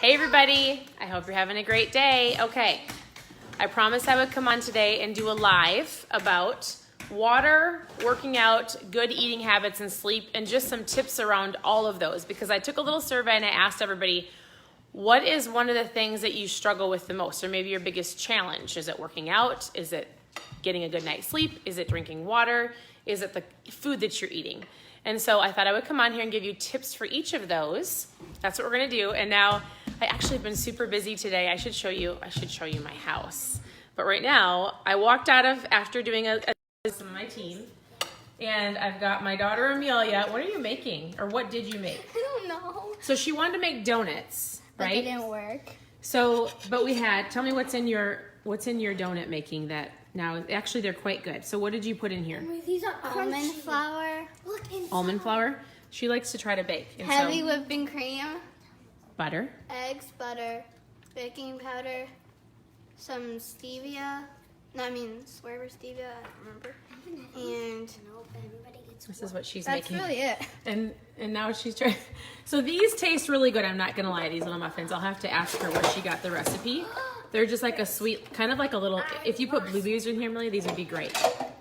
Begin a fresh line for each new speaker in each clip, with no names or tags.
Hey everybody, I hope you're having a great day. Okay, I promised I would come on today and do a live about water, working out, good eating habits, and sleep, and just some tips around all of those, because I took a little survey and I asked everybody, what is one of the things that you struggle with the most, or maybe your biggest challenge? Is it working out? Is it getting a good night's sleep? Is it drinking water? Is it the food that you're eating? And so I thought I would come on here and give you tips for each of those. That's what we're gonna do. And now I actually have been super busy today. I should show you my house. But right now, I walked out of after doing a with my team, and I've got my daughter Amelia. What are you making, or what did you make?
I don't know.
So she wanted to make donuts, right?
But they didn't work.
So, but we had. Tell me what's in your donut making that. Now, actually, they're quite good. So what did you put in here?
These are almond flour. Look inside.
Almond flour. She likes to try to bake. And
Heavy
so,
whipping cream.
butter.
Eggs, butter, baking powder, some stevia. No, I mean Swerver stevia. I don't remember. And
This is what she's
that's
making.
really it.
And now she's trying. So these taste really good. I'm not gonna lie. These little muffins. I'll have to ask her where she got the recipe. They're just like a sweet, kind of like a little. If you put blueberries in here, Millie, these would be great.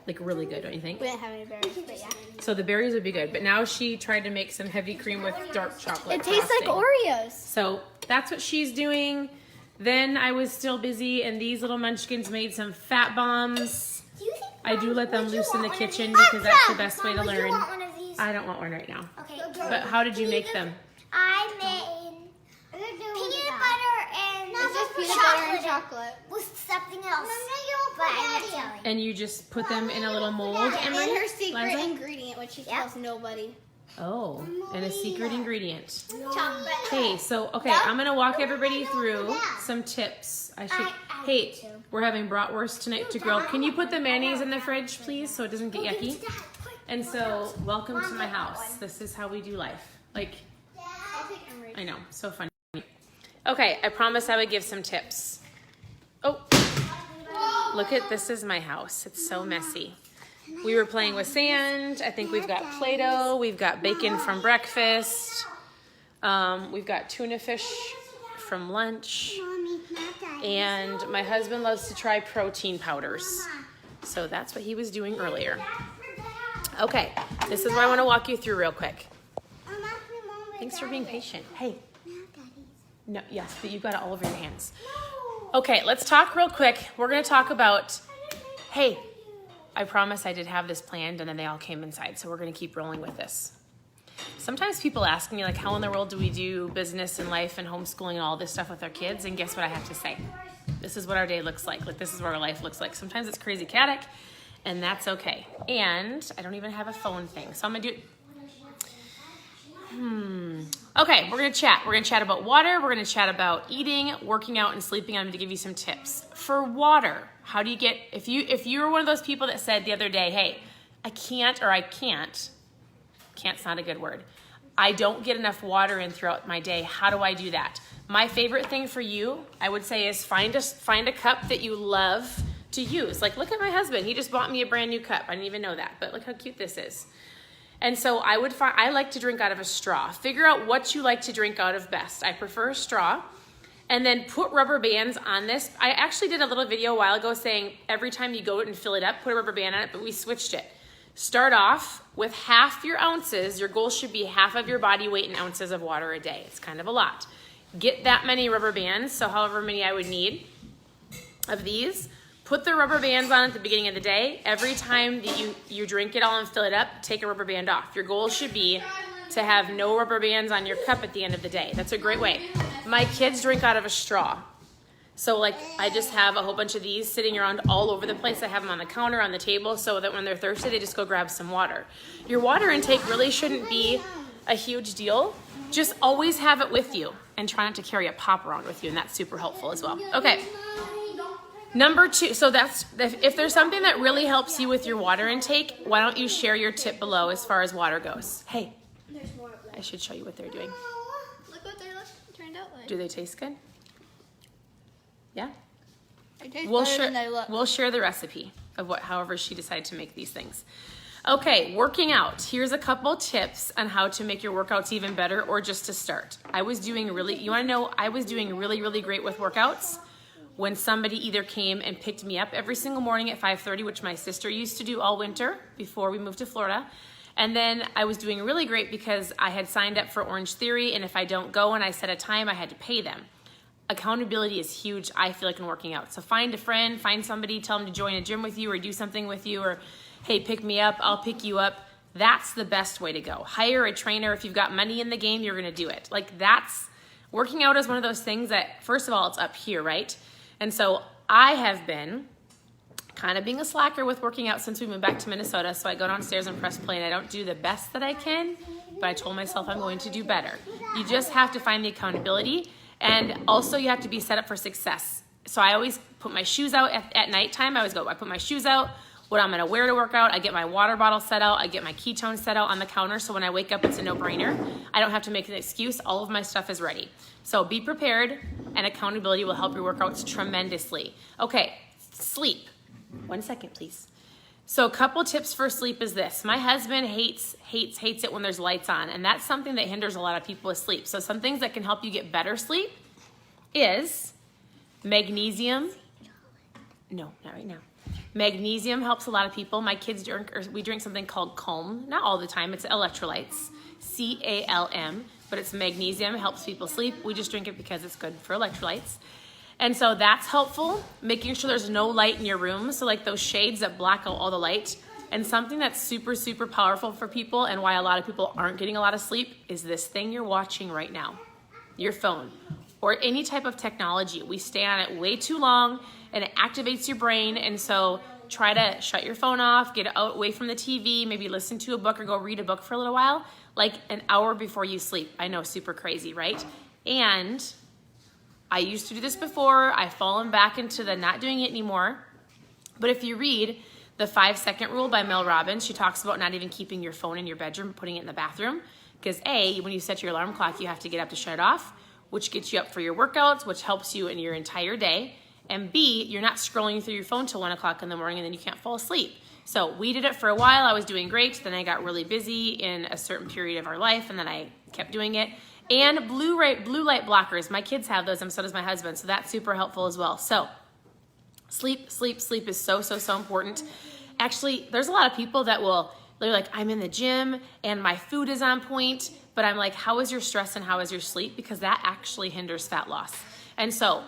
Like really good, don't you think?
We didn't have any berries, but yeah.
So the berries would be good. But now she tried to make some heavy cream with dark chocolate.
It tastes like
frosting.
Oreos.
So that's what she's doing. Then I was still busy, and these little munchkins made some fat bombs. I do let them loose in the kitchen because that's the best way to learn. I don't want one right now.
Okay.
But how did you make them?
I made peanut butter and
It's just peanut butter and chocolate.
with something else. But I'm not telling.
And you just put them in a little mold,
And
Emery?
then her secret
Liza?
ingredient, which she tells nobody.
Oh, and a secret ingredient.
Chocolate.
Hey, so, okay, I'm going to walk everybody through some tips. Hey, we're having bratwurst tonight to grill. Can you put the mayonnaise in the fridge, please, so it doesn't get yucky? And so, welcome to my house. This is how we do life. Like,
I'll take Emery.
I know, so funny. Okay, I promised I would give some tips. Oh, look at, this is my house. It's so messy. We were playing with sand. I think we've got Play-Doh. We've got bacon from breakfast. We've got tuna fish from lunch. And my husband loves to try protein powders. So that's what he was doing earlier. Okay, this is what I want to walk you through real quick. Thanks for being patient. Hey. No, yes, but you've got it all over your hands. Okay, let's talk real quick. We're going to talk about, hey, I promise I did have this planned, and then they all came inside, so we're going to keep rolling with this. Sometimes people ask me, like, how in the world do we do business and life and homeschooling and all this stuff with our kids? And guess what I have to say? This is what our day looks like. Like, this is what our life looks like. Sometimes it's crazy chaotic, and that's okay. And I don't even have a phone thing, so I'm going to do it. Okay, we're going to chat. We're going to chat about water. We're going to chat about eating, working out, and sleeping. I'm going to give you some tips. For water, how do you get, if you're one of those people that said the other day, hey, I can't, or I can't, can't's not a good word. I don't get enough water in throughout my day. How do I do that? My favorite thing for you, I would say, is find a cup that you love to use. Like, look at my husband. He just bought me a brand new cup. I didn't even know that, but look how cute this is. And so I like to drink out of a straw. Figure out what you like to drink out of best. I prefer a straw. And then put rubber bands on this. I actually did a little video a while ago saying every time you go and fill it up, put a rubber band on it, but we switched it. Start off with half your ounces. Your goal should be half of your body weight in ounces of water a day. It's kind of a lot. Get that many rubber bands, so however many I would need of these. Put the rubber bands on at the beginning of the day. Every time that you drink it all and fill it up, take a rubber band off. Your goal should be to have no rubber bands on your cup at the end of the day. That's a great way. My kids drink out of a straw. So like I just have a whole bunch of these sitting around all over the place. I have them on the counter, on the table, so that when they're thirsty, they just go grab some water. Your water intake really shouldn't be a huge deal. Just always have it with you and try not to carry a pop around with you, and that's super helpful as well. Okay. Number 2, so that's, if there's something that really helps you with your water intake, why don't you share your tip below as far as water goes? Hey,
There's more of them.
I should show you what they're doing.
Look what they turned out like.
Do they taste good? Yeah?
They taste
We'll
better
share,
than they look.
we'll share the recipe of however she decided to make these things. Okay, working out. Here's a couple tips on how to make your workouts even better or just to start. I was doing really great with workouts when somebody either came and picked me up every single morning at 5:30, which my sister used to do all winter before we moved to Florida. And then I was doing really great because I had signed up for Orange Theory, and if I don't go and I set a time, I had to pay them. Accountability is huge, I feel like, in working out. So find a friend, find somebody, tell them to join a gym with you or do something with you, or hey, pick me up, I'll pick you up. That's the best way to go. Hire a trainer. If you've got money in the game, you're gonna do it. Like, working out is one of those things that, first of all, it's up here, right? And so I have been kind of being a slacker with working out since we moved back to Minnesota. So I go downstairs and press play, and I don't do the best that I can, but I told myself I'm going to do better. You just have to find the accountability, and also you have to be set up for success. So I always put my shoes out at nighttime. I put my shoes out, what I'm gonna wear to work out. I get my water bottle set out. I get my ketones set out on the counter. So when I wake up, it's a no-brainer. I don't have to make an excuse. All of my stuff is ready. So be prepared, and accountability will help your workouts tremendously. Okay, sleep. 1 second, please. So a couple tips for sleep is this. My husband hates it when there's lights on, and that's something that hinders a lot of people with sleep. So some things that can help you get better sleep is magnesium. No, not right now. Magnesium helps a lot of people. My kids we drink something called Calm. Not all the time, it's electrolytes, CALM, but it's magnesium, helps people sleep. We just drink it because it's good for electrolytes. And so that's helpful, making sure there's no light in your room. So like those shades that block out all the light. And something that's super, super powerful for people and why a lot of people aren't getting a lot of sleep is this thing you're watching right now, your phone, or any type of technology. We stay on it way too long and it activates your brain. And so try to shut your phone off, get away from the TV, maybe listen to a book or go read a book for a little while, like an hour before you sleep. I know, super crazy, right? And I used to do this before. I've fallen back into the not doing it anymore. But if you read the 5-second rule by Mel Robbins, she talks about not even keeping your phone in your bedroom, putting it in the bathroom. Because A, when you set your alarm clock, you have to get up to shut it off, which gets you up for your workouts, which helps you in your entire day. And B, you're not scrolling through your phone till 1 o'clock in the morning and then you can't fall asleep. So we did it for a while. I was doing great. Then I got really busy in a certain period of our life, and then I kept doing it. And blue light blockers. My kids have those, and so does my husband. So that's super helpful as well. So sleep is so, so, so important. Actually, there's a lot of people that they're like, I'm in the gym and my food is on point, but I'm like, how is your stress and how is your sleep? Because that actually hinders fat loss. And so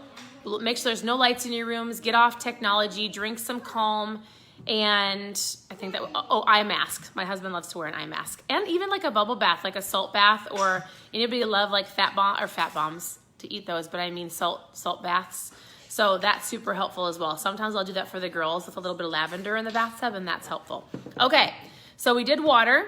make sure there's no lights in your rooms, get off technology, drink some Calm, and I think eye mask. My husband loves to wear an eye mask. And even like a bubble bath, like a salt bath, or anybody love like fat bombs to eat those, but I mean salt baths. So that's super helpful as well. Sometimes I'll do that for the girls with a little bit of lavender in the bathtub, and that's helpful. Okay, so we did water.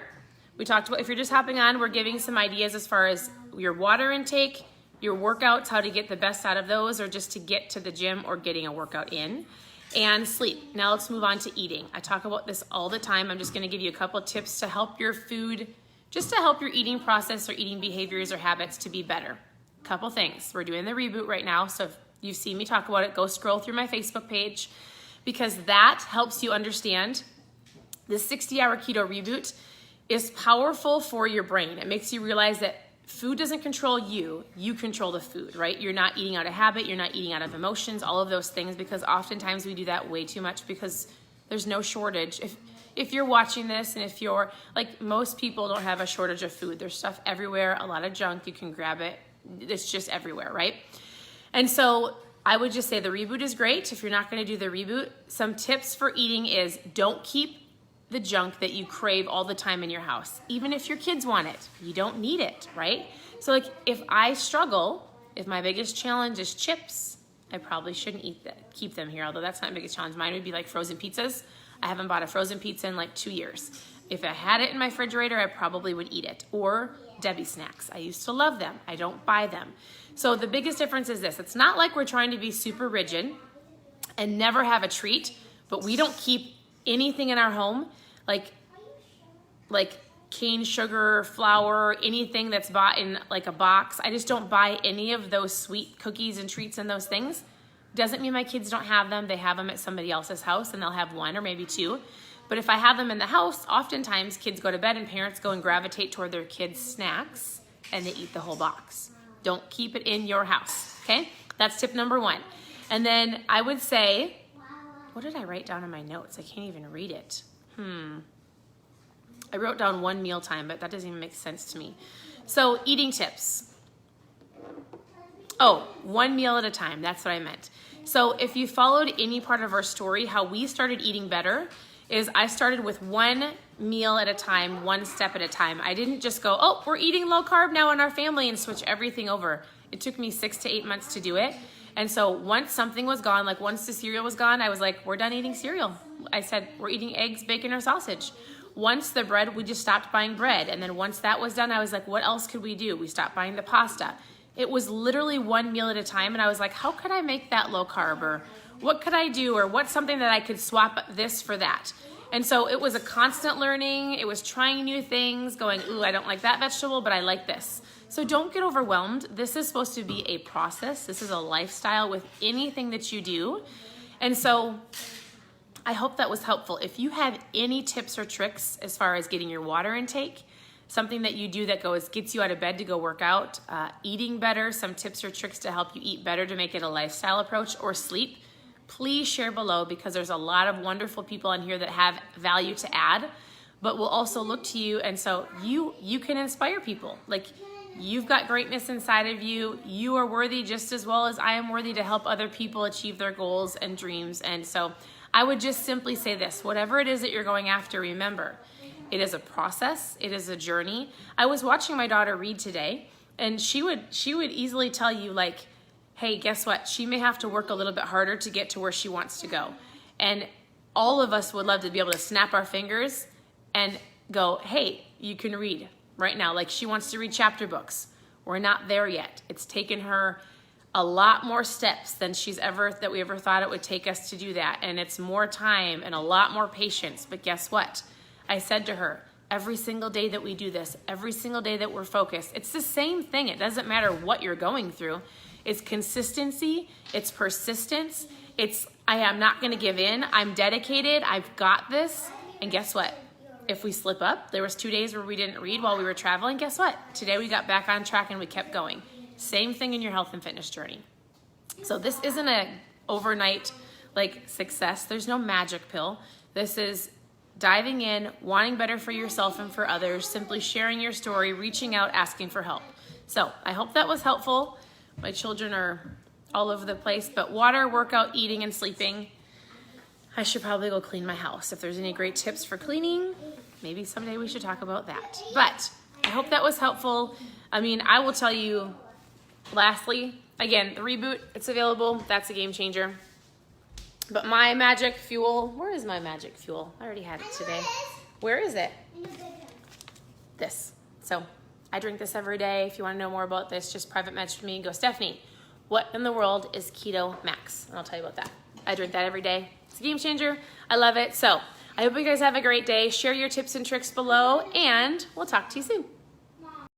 We talked about, if you're just hopping on, we're giving some ideas as far as your water intake, your workouts, how to get the best out of those, or just to get to the gym or getting a workout in. And sleep. Now let's move on to eating. I talk about this all the time. I'm just going to give you a couple of tips to help your food, just to help your eating process or eating behaviors or habits to be better. Couple things. We're doing the reboot right now, so if you've seen me talk about it, go scroll through my Facebook page, because that helps you understand the 60-hour keto reboot is powerful for your brain. It makes you realize that food doesn't control you, you control the food, right? You're not eating out of habit, you're not eating out of emotions, all of those things, because oftentimes we do that way too much because there's no shortage. If you're watching this, and if you're, like, most people don't have a shortage of food. There's stuff everywhere, a lot of junk, you can grab it. It's just everywhere, right? And so I would just say the reboot is great. If you're not gonna do the reboot, some tips for eating is don't keep the junk that you crave all the time in your house. Even if your kids want it, you don't need it, right? So like if I struggle, if my biggest challenge is chips, I probably shouldn't keep them here, although that's not my biggest challenge. Mine would be like frozen pizzas. I haven't bought a frozen pizza in like 2 years. If I had it in my refrigerator, I probably would eat it. Or Debbie snacks. I used to love them. I don't buy them. So the biggest difference is this. It's not like we're trying to be super rigid and never have a treat, but we don't keep anything in our home, like cane sugar, flour, anything that's bought in like a box. I just don't buy any of those sweet cookies and treats and those things. Doesn't mean my kids don't have them. They have them at somebody else's house and they'll have one or maybe two. But if I have them in the house, oftentimes kids go to bed and parents go and gravitate toward their kids' snacks and they eat the whole box. Don't keep it in your house, okay? That's tip number 1. And then I would say, what did I write down in my notes? I can't even read it. I wrote down 1 meal time, but that doesn't even make sense to me. So eating tips. Oh, 1 meal at a time, that's what I meant. So if you followed any part of our story, how we started eating better is I started with 1 meal at a time, 1 step at a time. I didn't just go, oh, we're eating low carb now in our family and switch everything over. It took me 6 to 8 months to do it. And so once something was gone, like once the cereal was gone, I was like, we're done eating cereal. I said, we're eating eggs, bacon, or sausage. Once the bread, we just stopped buying bread. And then once that was done, I was like, what else could we do? We stopped buying the pasta. It was literally 1 meal at a time. And I was like, how could I make that low carb? Or what could I do? Or what's something that I could swap this for that? And so it was a constant learning. It was trying new things, going, ooh, I don't like that vegetable, but I like this. So don't get overwhelmed. This is supposed to be a process. This is a lifestyle with anything that you do. And so I hope that was helpful. If you have any tips or tricks as far as getting your water intake, something that you do that gets you out of bed to go work out, eating better, some tips or tricks to help you eat better to make it a lifestyle approach, or sleep, please share below, because there's a lot of wonderful people on here that have value to add, but will also look to you. And so you can inspire people. Like, you've got greatness inside of you. You are worthy just as well as I am worthy to help other people achieve their goals and dreams. And so I would just simply say this: whatever it is that you're going after, remember, it is a process. It is a journey. I was watching my daughter read today, and she would easily tell you, like, hey, guess what? She may have to work a little bit harder to get to where she wants to go. And all of us would love to be able to snap our fingers and go, hey, you can read right now. Like, she wants to read chapter books. We're not there yet. It's taken her a lot more steps than that we ever thought it would take us to do that. And it's more time and a lot more patience. But guess what? I said to her, every single day that we do this, every single day that we're focused, it's the same thing. It doesn't matter what you're going through. It's consistency, it's persistence, it's I am not gonna give in, I'm dedicated, I've got this. And guess what? If we slip up, there was 2 days where we didn't read while we were traveling, guess what? Today we got back on track and we kept going. Same thing in your health and fitness journey. So this isn't a overnight success. There's no magic pill. This is diving in, wanting better for yourself and for others, simply sharing your story, reaching out, asking for help. So I hope that was helpful. My children are all over the place, but water, workout, eating, and sleeping. I should probably go clean my house. If there's any great tips for cleaning, maybe someday we should talk about that. But I hope that was helpful. I mean, I will tell you, lastly, again, the reboot, it's available. That's a game changer. But my magic fuel, where is my magic fuel? I already had it today. Where is it? This. So I drink this every day. If you want to know more about this, just private message me. Go, Stephanie, what in the world is Keto Max? And I'll tell you about that. I drink that every day. It's a game changer. I love it. So I hope you guys have a great day. Share your tips and tricks below, and we'll talk to you soon.